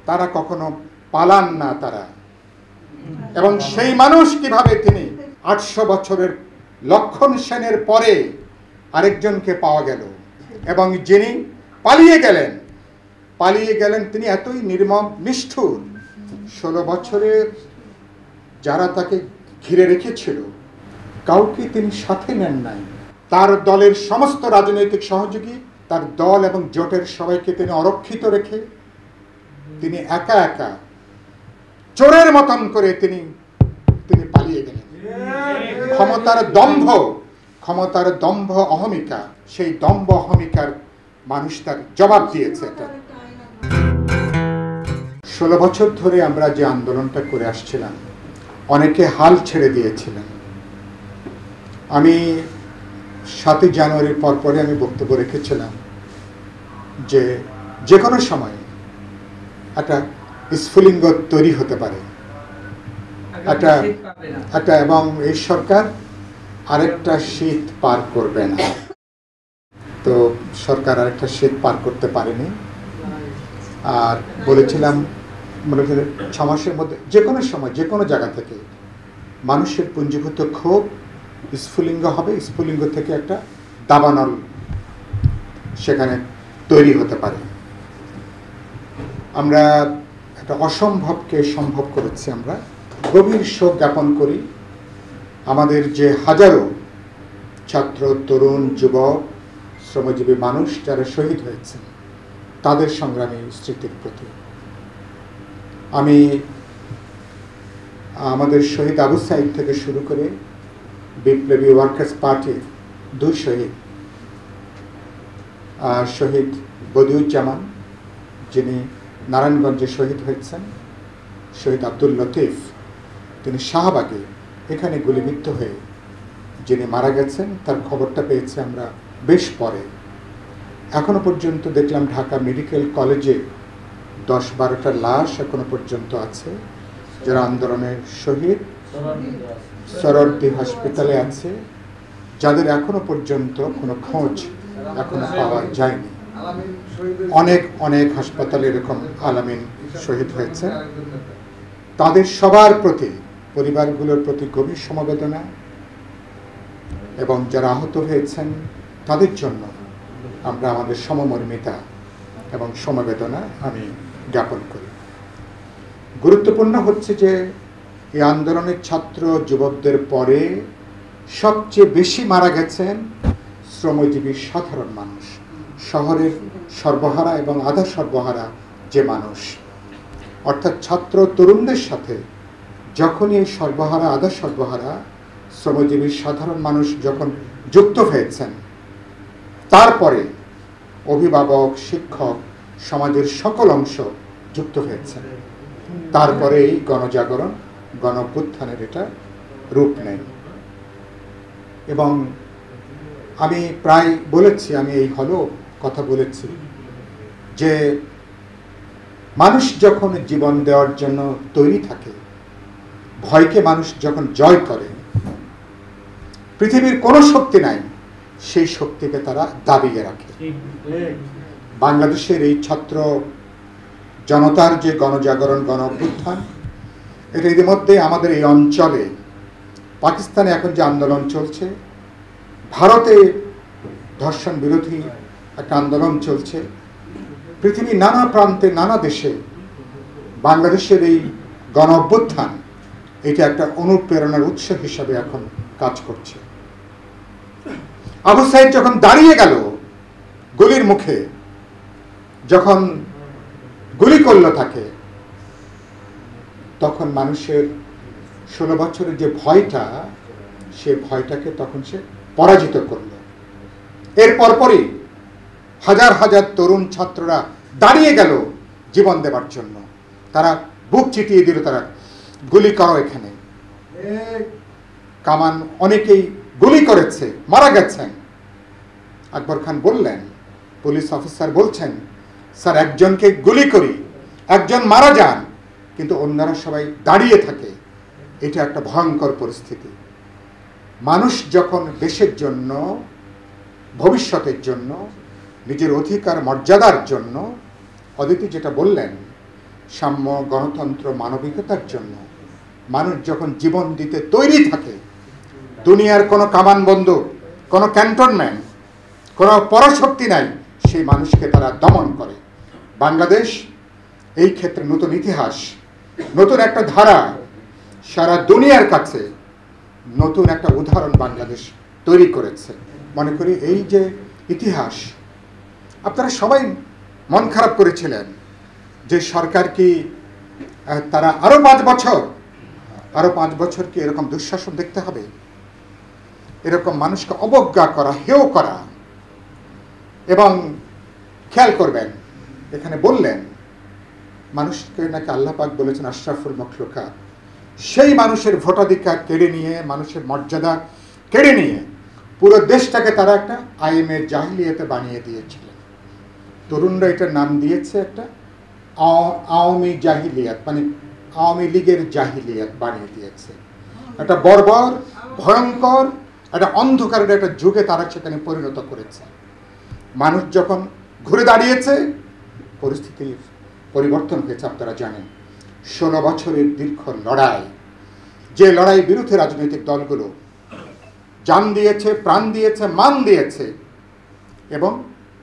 তারা কখনো পালান না তারা। এবং সেই মানুষ কিভাবে তিনি 800 বছরের লক্ষণ সেনের পরে আরেকজনকে পাওয়া গেল, এবং যিনি পালিয়ে গেলেন তিনি এতই নির্মম নিষ্ঠুর, 16 বছরে যারা তাকে ঘিরে রেখেছিল কাউকে তিনি সাথে নেন নাই। তার দলের সমস্ত রাজনৈতিক সহযোগী, তার দল এবং জোটের সবাইকে তিনি অরক্ষিত রেখে তিনি একা একা চোরের মতন করে তিনি পালিয়ে গেলেন। ক্ষমতার দম্ভ অহমিকা, সেই দম্ভ অহমিকার মানুষ তার জবাব দিয়েছে। 16 বছর ধরে আমরা যে আন্দোলনটা করে আসছিলাম, অনেকে হাল ছেড়ে দিয়েছিলেন। আমি 7 জানুয়ারির পরে আমি বক্তব্য রেখেছিলাম যে কোনো সময় একটা স্ফুলিঙ্গ তৈরি হতে পারে একটা, এবং এই সরকার আরেকটা শীত পার করবে না। তো সরকার আরেকটা শীত পার করতে পারেনি। আর বলেছিলাম 6 মাসের মধ্যে যে কোনো সময় যে কোনো জায়গা থেকে মানুষের পুঞ্জীভূত ক্ষোভ স্ফুলিঙ্গ হবে, স্ফুলিঙ্গ থেকে একটা দাবানল সেখানে তৈরি হতে পারে। আমরা একটা অসম্ভবকে সম্ভব করেছি। আমরা গভীর শোক জ্ঞাপন করি আমাদের যে হাজারো ছাত্র, তরুণ, যুবক, শ্রমজীবী মানুষ যারা শহীদ হয়েছেন তাদের সংগ্রামী স্মৃতির প্রতি। আমি আমাদের শহীদ আবু সাইদ থেকে শুরু করে বিপ্লবী ওয়ার্কার্স পার্টির 2 শহীদ, শহীদ বদিউজ্জামান যিনি নারায়ণগঞ্জে শহীদ হয়েছেন, শহীদ আব্দুল লতিফ তিনি শাহবাগে এখানে গুলিবিদ্ধ হয়ে যিনি মারা গেছেন, তার খবরটা পেয়েছি আমরা বেশ পরে। এখনো পর্যন্ত দেখলাম ঢাকা মেডিকেল কলেজে 10-12টা লাশ এখনো পর্যন্ত আছে যারা আন্দোলনের শহীদ, সরোয়ার্দী হাসপাতালে আছে, যাদের এখনো পর্যন্ত কোনো খোঁজ এখনো পাওয়া যায়নি। অনেক হাসপাতালে এরকম আলামিন শহীদ হয়েছে। তাদের সবার প্রতি, পরিবারগুলোর প্রতি গভীর সমবেদনা, এবং যারা আহত হয়েছেন তাদের জন্য আমরা আমাদের সমমর্মিতা এবং সমবেদনা আমি জ্ঞাপন করি। গুরুত্বপূর্ণ হচ্ছে যে এই আন্দোলনের ছাত্র যুবকদের পরে সবচেয়ে বেশি মারা গেছেন শ্রমজীবী সাধারণ মানুষ, শহরের সর্বহারা এবং আধা সর্বহারা যে মানুষ, অর্থাৎ ছাত্র তরুণদের সাথে যখনই এই সর্বহারা আধা সর্বহারা শ্রমজীবী সাধারণ মানুষ যখন যুক্ত হয়েছেন, তারপরে অভিভাবক, শিক্ষক, সমাজের সকল অংশ যুক্ত হয়েছেন। তারপরে এই গণজাগরণ, গণঅভ্যুত্থানের এটা রূপ নেয়। এবং আমি প্রায় বলেছি, আমি এই হলেও কথা বলেছি যে মানুষ যখন জীবন দেওয়ার জন্য তৈরি থাকে, ভয়কে মানুষ যখন জয় করে, পৃথিবীর কোনো শক্তি নাই সেই শক্তিকে তারা দাবিয়ে রাখে। বাংলাদেশের এই ছাত্র জনতার যে গণজাগরণ, গণঅভ্যুত্থান, এটা ইতিমধ্যে আমাদের এই অঞ্চলে, পাকিস্তানে এখন যে আন্দোলন চলছে, ভারতে ধর্ষণ বিরোধী একটা আন্দোলন চলছে, পৃথিবীর নানা প্রান্তে, নানা দেশে বাংলাদেশের এই গণঅভ্যুত্থান এটা একটা অনুপ্রেরণার উৎস হিসাবে এখন কাজ করছে। আবু সাইদ যখন দাঁড়িয়ে গেল গুলির মুখে, যখন গুলি করলো তাকে, তখন মানুষের 16 বছরের যে ভয়টা, সে ভয়টাকে তখন সে পরাজিত করল। এর পরপরই হাজার হাজার তরুণ ছাত্ররা দাঁড়িয়ে গেল জীবন দেবার জন্য। তারা বুক চিতিয়ে দিল, তারা গুলি করো এখানে। কামান অনেকেই গুলি করেছে, মারা গেছেন। আকবর খান বললেন, পুলিশ অফিসার বলছেন, স্যার একজনকে গুলি করি, একজন মারা যান, কিন্তু অন্যরা সবাই দাঁড়িয়ে থাকে। এটা একটা ভয়ঙ্কর পরিস্থিতি। মানুষ যখন দেশের জন্য, ভবিষ্যতের জন্য, নিজের অধিকার মর্যাদার জন্য, অদিতি যেটা বললেন সাম্য, গণতন্ত্র, মানবিকতার জন্য মানুষ যখন জীবন দিতে তৈরি থাকে, দুনিয়ার কোনো কামান বন্দুক, কোনো ক্যান্টনমেন্ট, কোনো পরাশক্তি নাই, সেই মানুষকে তারা দমন করে। বাংলাদেশ এই ক্ষেত্রে নতুন ইতিহাস, নতুন একটা ধারা, সারা দুনিয়ার কাছে নতুন একটা উদাহরণ বাংলাদেশ তৈরি করেছে। মনে করি এই যে ইতিহাস, আপনারা সবাই মন খারাপ করেছিলেন যে সরকার কি তারা আরো 5 বছর কি এরকম দুঃশাসন দেখতে হবে, এরকম মানুষকে অবজ্ঞা করা, হেয় করা। এবং খেয়াল করবেন, এখানে বললেন মানুষকে নাকি আল্লাহ পাক বলেছেন আশরাফুল মখলুকাত। সেই মানুষের ভোটাধিকার কেড়ে নিয়ে, মানুষের মর্যাদা কেড়ে নিয়ে পুরো দেশটাকে তারা একটা আইএমএ জাহিলিয়াতে বানিয়ে দিয়েছিলেন। তরুণরা এটার নাম দিয়েছে একটা আওয়ামী জাহিলিয়াত, মানে আওয়ামী লীগের জাহিলিয়াত বানিয়ে দিয়েছে। একটা বর্বর, ভয়ঙ্কর, একটা অন্ধকারের একটা যুগে তারা সেখানে পরিণত করেছে। মানুষ যখন ঘুরে দাঁড়িয়েছে, পরিস্থিতির পরিবর্তন হয়েছে। আপনারা জানেন 16 বছরের দীর্ঘ লড়াই, যে লড়াই বিরুদ্ধে রাজনৈতিক দলগুলো জান দিয়েছে, প্রাণ দিয়েছে, মান দিয়েছে, এবং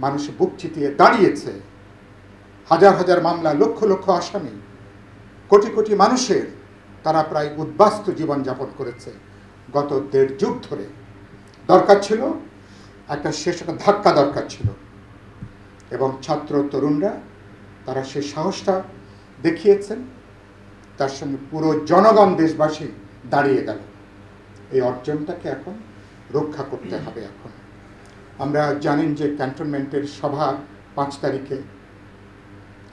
মানুষ বুক চিতিয়ে দাঁড়িয়েছে। হাজার হাজার মামলা, লক্ষ লক্ষ আসামি, কোটি কোটি মানুষের তারা প্রায় উদ্বাস্তু জীবনযাপন করেছে গত 1.5 যুগ ধরে। দরকার ছিল একটা শেষ একটা ধাক্কা দরকার ছিল, এবং ছাত্র তরুণরা তারা সেই সাহসটা দেখিয়েছেন। তার সঙ্গে পুরো জনগণ, দেশবাসী দাঁড়িয়ে গেল। এই অর্জনটাকে এখন রক্ষা করতে হবে। এখন আমরা জানেন যে ক্যান্টনমেন্টের সভা 5 তারিখে,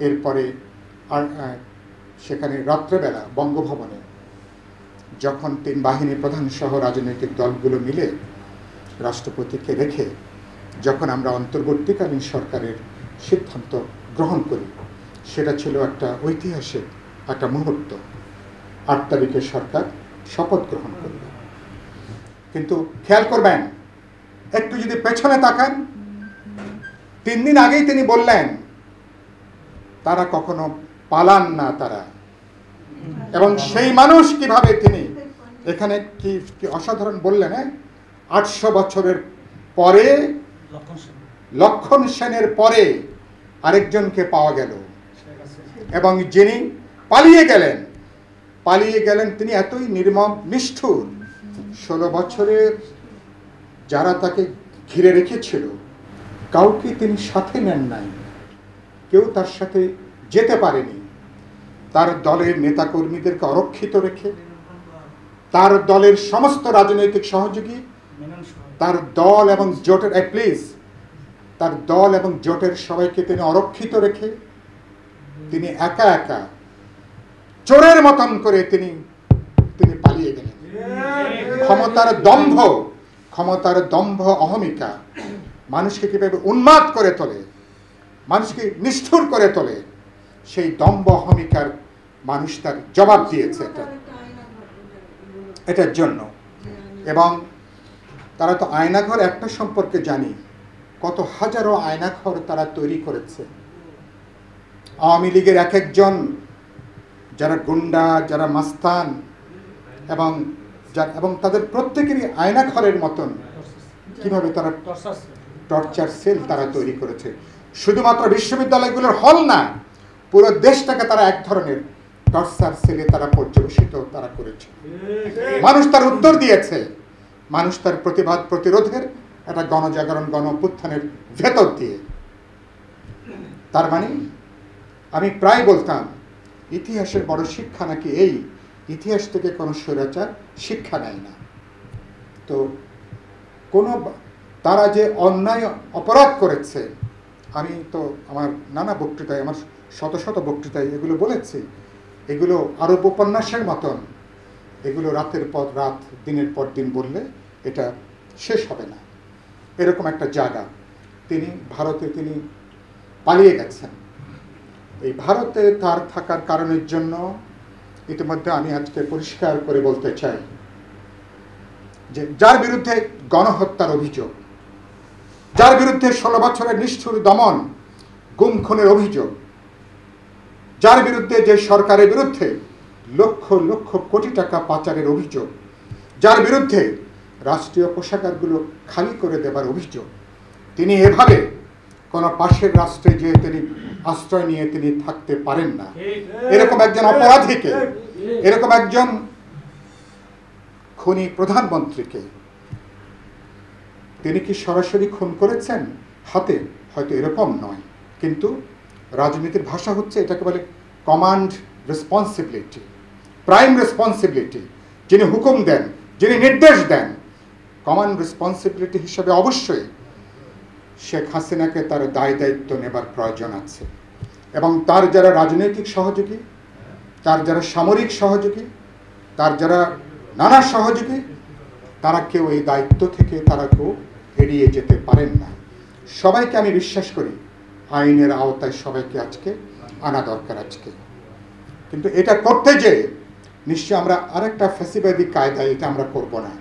এরপরে আর সেখানে রাত্রেবেলা বঙ্গভবনে যখন 3 বাহিনী প্রধান সহ রাজনৈতিক দলগুলো মিলে রাষ্ট্রপতিকে রেখে যখন আমরা অন্তর্বর্তীকালীন সরকারের সিদ্ধান্ত গ্রহণ করি, সেটা ছিল একটা ঐতিহাসিক একটা মুহূর্ত। 8 তারিখে সরকার শপথ গ্রহণ করবে। কিন্তু খেয়াল করবেন, একটু যদি পেছনে তাকান, 3 দিন আগেই তিনি বললেন তারা কখনো পালান না তারা। এবং সেই মানুষ কিভাবে তিনি এখানে কি অসাধারণ বললেন। 800 বছরের পরে, লক্ষণ সেনের পরে আরেকজনকে পাওয়া গেল, এবং যিনি পালিয়ে গেলেন তিনি এতই নির্মম, নিষ্ঠুর। 16 বছরে যারা তাকে ঘিরে রেখেছিল, কাউকে তিনি সাথে নেন নাই, কেউ তার সাথে যেতে পারেনি। তার দলের নেতাকর্মীদেরকে অরক্ষিত রেখে, তার দলের সমস্ত রাজনৈতিক সহযোগী, তার দল এবং জোটের তার দল এবং জোটের সবাইকে তিনি অরক্ষিত রেখে তিনি একা একা চোরের মতন করে তিনি পালিয়ে গেলেন। ক্ষমতার দম্ভ, অহমিকা মানুষকে কিভাবে উন্মাদ করে তোলে, মানুষকে নিষ্ঠুর করে তোলে, সেই দম্ভ অহমিকার মানুষ তার জবাব দিয়েছে এটার জন্য। এবং তারা তো আয়নাঘর একটা সম্পর্কে জানি, কত হাজারো আয়নাঘর তারা তৈরি করেছে। আওয়ামী লীগের এক একজন যারা গুন্ডা, যারা মাস্তান, এবং তাদের প্রত্যেকেরই আয়নাঘরের মতন কিভাবে তারা টর্চার সেল তারা তৈরি করেছে। শুধুমাত্র বিশ্ববিদ্যালয়গুলোর হল না, পুরো দেশটাকে তারা এক ধরনের টর্চার সেলে তারা পর্যবেসিত তারা করেছে। মানুষ তার উত্তর দিয়েছে, মানুষ তার প্রতিবাদ প্রতিরোধের একটা গণজাগরণ, গণ অভ্যুত্থানের ভেতর দিয়ে। তার মানে আমি প্রায় বলতাম, ইতিহাসের বড় শিক্ষা নাকি এই, ইতিহাস থেকে কোনো স্বৈরাচার শিক্ষা নেয় না। তো তারা যে অন্যায় অপরাধ করেছে, আমি তো আমার নানা বক্তৃতায়, আমার শত শত বক্তৃতায় এগুলো বলেছি। এগুলো আরব উপন্যাসের মতন, এগুলো রাতের পর রাত, দিনের পর দিন বললে এটা শেষ হবে না। এরকম একটা জায়গা। ভারতে তিনি পালিয়ে গেছেন। এই ভারতে তার থাকার কারণের জন্য ইতিমধ্যে আমি আজকে পরিষ্কার করে বলতে চাই যে যার বিরুদ্ধে গণহত্যার অভিযোগ, যার বিরুদ্ধে 16 বছরের নিষ্ঠুর দমন, গুম খুনের অভিযোগ, যার বিরুদ্ধে, যে সরকারের বিরুদ্ধে লক্ষ লক্ষ কোটি টাকা পাচারের অভিযোগ, যার বিরুদ্ধে রাষ্ট্রীয় কোষাগারগুলো খালি করে দেবার অভিযোগ, তিনি এভাবে কোনো পাশের রাষ্ট্রে যে তিনি আশ্রয় নিয়ে তিনি থাকতে পারেন না। এরকম একজন অপরাধীকে, এরকম একজন খুনি প্রধানমন্ত্রীকে তিনি কি সরাসরি খুন করেছেন হাতে? হয়তো এরকম নয়, কিন্তু রাজনীতির ভাষা হচ্ছে এটাকে বলে কমান্ড রেসপন্সিবিলিটি, প্রাইম রেসপন্সিবিলিটি। যিনি হুকুম দেন, যিনি নির্দেশ দেন, কমান্ড রেসপন্সিবিলিটি হিসেবে অবশ্যই শেখ হাসিনাকে তার দায় দায়িত্ব নেবার প্রয়োজন আছে। এবং তার যারা রাজনৈতিক সহযোগী, তার যারা সামরিক সহযোগী, তার যারা নানা সহযোগী, তারা কেউ এই দায়িত্ব থেকে তারা কেউ এড়িয়ে যেতে পারেন না। সবাইকে আমি বিশ্বাস করি আইনের আওতায় সবাইকে আজকে আনা দরকার আজকে। কিন্তু এটা করতে যে নিশ্চয় আমরা আরেকটা ফ্যাসিবাদী কায়দায় এটা আমরা করব না।